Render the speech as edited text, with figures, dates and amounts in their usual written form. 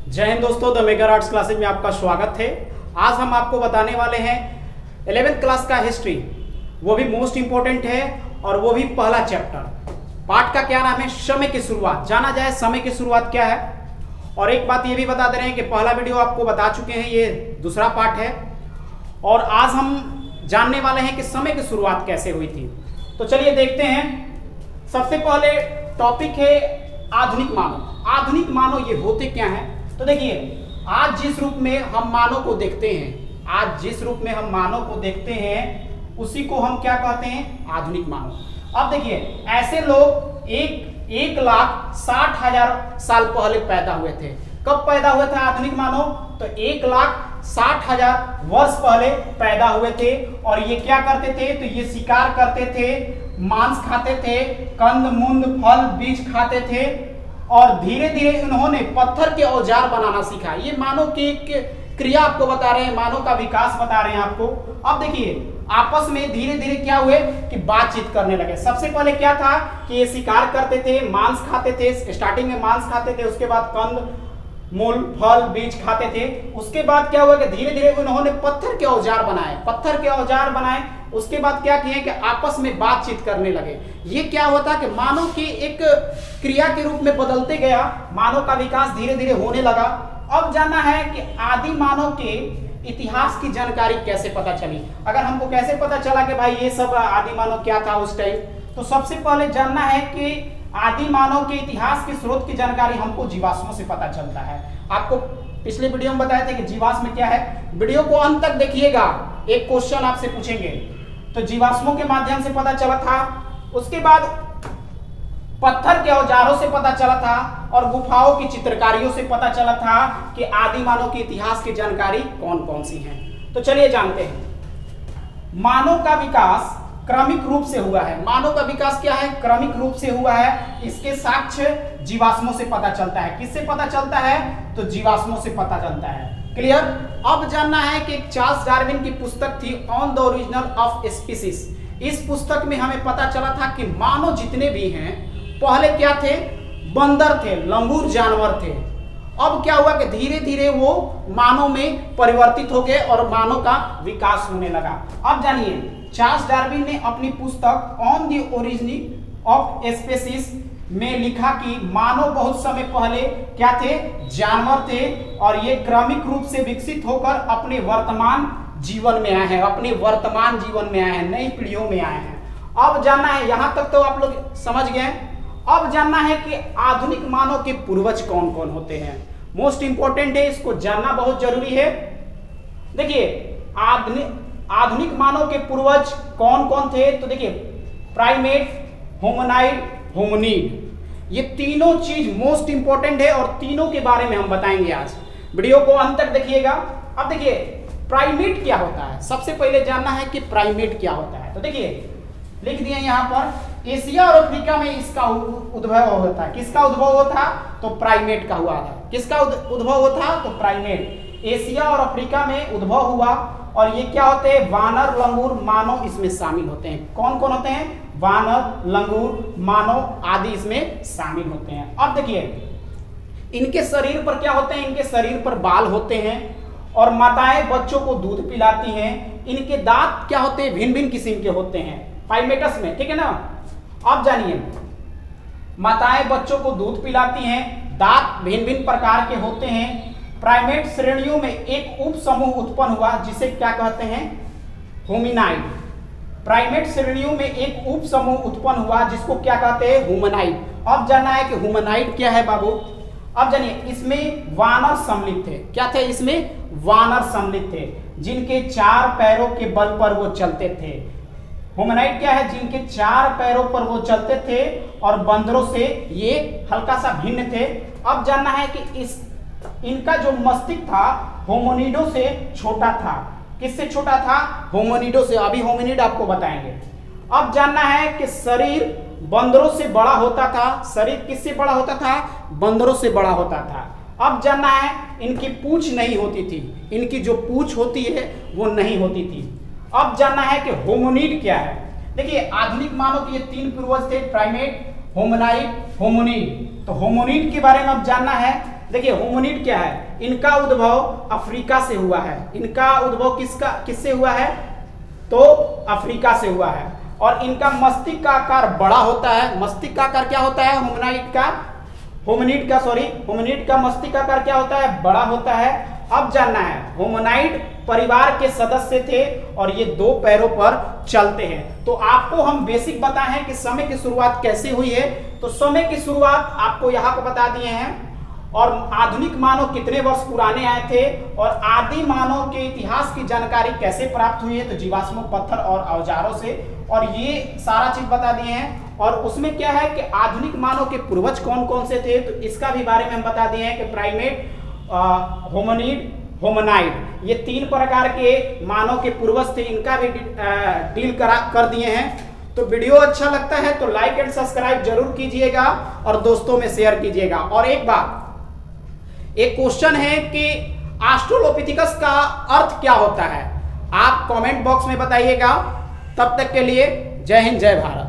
जय हिंद दोस्तों, the mega arts classes में आपका स्वागत है। आज हम आपको बताने वाले हैं 11th क्लास का हिस्ट्री, वो भी मोस्ट इंपॉर्टेंट है और वो भी पहला चैप्टर। पाठ का क्या नाम है? समय की शुरुआत। जाना जाए समय की शुरुआत क्या है। और एक बात ये भी बता दे रहे हैं कि पहला वीडियो आपको बता चुके हैं, ये दूसरा पार्ट है और आज हम जानने वाले हैं कि समय की शुरुआत कैसे हुई थी। तो चलिए देखते हैं। सबसे पहले टॉपिक है आधुनिक मानव। आधुनिक मानव ये होते क्या हैं? तो देखिए, आज जिस रूप में हम मानव को देखते हैं, उसी को हम क्या कहते हैं? आधुनिक मानव। अब देखिए, ऐसे लोग 1,60,000 साल पहले पैदा हुए थे। कब पैदा हुए थे आधुनिक मानव? तो 1,60,000 वर्ष पहले पैदा हुए थे। और ये क्या करते थे? तो ये शिकार करते थे, मांस खाते थे, कंद मूंद फल बीज खाते थे और धीरे धीरे इन्होंने पत्थर के औजार बनाना सीखा। ये मानव की एक क्रिया आपको बता रहे हैं, मानव का विकास बता रहे हैं आपको। अब देखिए, आपस में धीरे धीरे क्या हुए कि बातचीत करने लगे। सबसे पहले क्या था कि ये शिकार करते थे, मांस खाते थे। स्टार्टिंग में मांस खाते थे, उसके बाद कंद मूल फल बीज खाते थे। उसके बाद क्या हुआ कि धीरे धीरे उन्होंने पत्थर के औजार बनाए। उसके बाद क्या किए कि आपस में बातचीत करने लगे। ये क्या होता कि मानव की एक क्रिया के रूप में बदलते गया, मानव का विकास धीरे धीरे होने लगा। अब जानना है कि आदि मानव के इतिहास की जानकारी कैसे पता चली। अगर हमको कैसे पता चला कि भाई ये सब आदि मानव क्या था उस टाइम, तो सबसे पहले जानना है कि आदि मानव के इतिहास के स्रोत की जानकारी हमको जीवाश्मों से पता चलता है। आपको पिछले वीडियो में बताया था कि जीवाश्म क्या है। वीडियो को अंत तक देखिएगा, एक क्वेश्चन आपसे पूछेंगे। तो जीवाश्मों के माध्यम से पता चला था, उसके बाद पत्थर के औजारों से पता चला था और गुफाओं की चित्रकारियों से पता चला था कि आदि मानव के इतिहास की जानकारी कौन कौन सी है। तो चलिए जानते हैं। मानव का विकास क्रमिक रूप से हुआ है। मानव का विकास क्या है? क्रमिक रूप से हुआ है। इसके साक्ष्य जीवाश्मों से पता चलता है। किससे पता चलता है? तो जीवाश्मों से पता चलता है। क्लियर? अब जानना है कि चार्ल्स डार्विन की पुस्तक थी on the origin of species. इस पुस्तक में हमें पता चला था कि मानव जितने भी हैं पहले क्या थे? बंदर थे, लंगूर जानवर थे। अब क्या हुआ कि धीरे धीरे वो मानव में परिवर्तित हो गए और मानव का विकास होने लगा। अब जानिए, चार्ल्स डार्विन ने अपनी पुस्तक on the origin of species में लिखा कि मानव बहुत समय पहले क्या थे? जानवर थे और ये क्रमिक रूप से विकसित होकर अपने वर्तमान जीवन में आए हैं, नई पीढ़ियों में आए हैं। अब जानना है, यहां तक तो आप लोग समझ गए। अब जानना है कि आधुनिक मानव के पूर्वज कौन कौन होते हैं। मोस्ट इंपॉर्टेंट है, इसको जानना बहुत जरूरी है। देखिए, आधुनिक मानव के पूर्वज कौन कौन थे? तो देखिए, प्राइमेट, होमोनाइड, होमिनिड, ये तीनों चीज मोस्ट इंपॉर्टेंट है और तीनों के बारे में हम बताएंगे आज। वीडियो को अंत तक देखिएगा। अब देखिए, प्राइमेट क्या होता है? सबसे पहले जानना है कि प्राइमेट क्या होता है। तो देखिए, लिख दिए यहां पर, एशिया और अफ्रीका में इसका उद्भव होता है। किसका उद्भव होता? तो प्राइमेट का हुआ था। किसका उद्भव होता? तो प्राइमेट। एशिया और अफ्रीका में उद्भव हुआ और ये क्या होते हैं? वानर, लंगूर, मानव इसमें शामिल होते हैं। कौन कौन होते हैं? वानर, लंगूर, मानव आदि इसमें शामिल होते हैं। अब देखिए, इनके शरीर पर क्या होते हैं? इनके शरीर पर बाल होते हैं और माताएं बच्चों को दूध पिलाती हैं। इनके दांत क्या होते हैं? भिन्न भिन्न किस्म के होते हैं प्राइमेटस में, ठीक है ना। अब जानिए, माताएं बच्चों को दूध पिलाती हैं, दांत भिन्न भिन्न प्रकार के होते हैं। प्राइमेट श्रेणियों में एक उप समूह उत्पन्न हुआ जिसे क्या कहते हैं? होमिनाइड। प्राइमेट श्रेणियों में एक उप समूह उत्पन्न हुआ जिसको क्या कहते हैं? ह्यूमनाइड। अब जानना है कि ह्यूमनाइड क्या है बाबू। अब जानिए, इसमें वानर सम्मिलित थे। क्या थे? इसमें वानर सम्मिलित थे जिनके 4 पैरों के बल पर वो चलते थे। ह्यूमनाइड क्या है? जिनके 4 पैरों पर वो चलते थे और बंदरों से ये हल्का सा भिन्न थे। अब जानना है कि इनका जो मस्तिष्क था होमिनिडो से छोटा था। किससे छोटा था? होमिनिडो से। अभी होमिनिड आपको बताएंगे। अब जानना है कि शरीर बंदरों से बड़ा होता था। शरीर किससे बड़ा होता था? बंदरों से बड़ा होता था। अब जानना है, इनकी पूंछ नहीं होती थी। इनकी जो पूंछ होती है वो नहीं होती थी। अब जानना है कि होमिनिड क्या है। देखिए, आधुनिक मानव के ये 3 पूर्वज थे, प्राइमेट, होमोनाइड, होमिनिड। तो होमिनिड के बारे में अब जानना है देखिए होमिनिड क्या है, इनका उद्भव अफ्रीका से हुआ है। इनका उद्भव किससे हुआ है, तो अफ्रीका से हुआ है। और इनका मस्तिष्क का आकार बड़ा होता है। मस्तिष्क का आकार क्या होता है, होमिनिड का मस्तिष्क का आकार क्या होता है, बड़ा होता है। अब जानना है, होमिनाइड परिवार के सदस्य थे और ये 2 पैरों पर चलते हैं। तो आपको हम बेसिक बताए हैं कि समय की शुरुआत कैसे हुई है। तो समय की शुरुआत आपको यहाँ पर बता दिए हैं, और आधुनिक मानव कितने वर्ष पुराने आए थे, और आदि मानव के इतिहास की जानकारी कैसे प्राप्त हुई है, तो जीवाश्म पत्थर और औजारों से, और ये सारा चीज बता दिए हैं। और उसमें क्या है कि आधुनिक मानव के पूर्वज कौन कौन से थे, तो इसका भी बारे में हम बता दिए हैं कि प्राइमेट, होमिनिड, होमिनाइड, ये 3 प्रकार के मानव के पूर्वज थे। इनका भी डील कर दिए हैं। तो वीडियो अच्छा लगता है तो लाइक एंड सब्सक्राइब जरूर कीजिएगा और दोस्तों में शेयर कीजिएगा। और एक बात, एक क्वेश्चन है कि ऑस्ट्रेलोपिथेकस का अर्थ क्या होता है, आप कमेंट बॉक्स में बताइएगा। तब तक के लिए जय हिंद, जय भारत।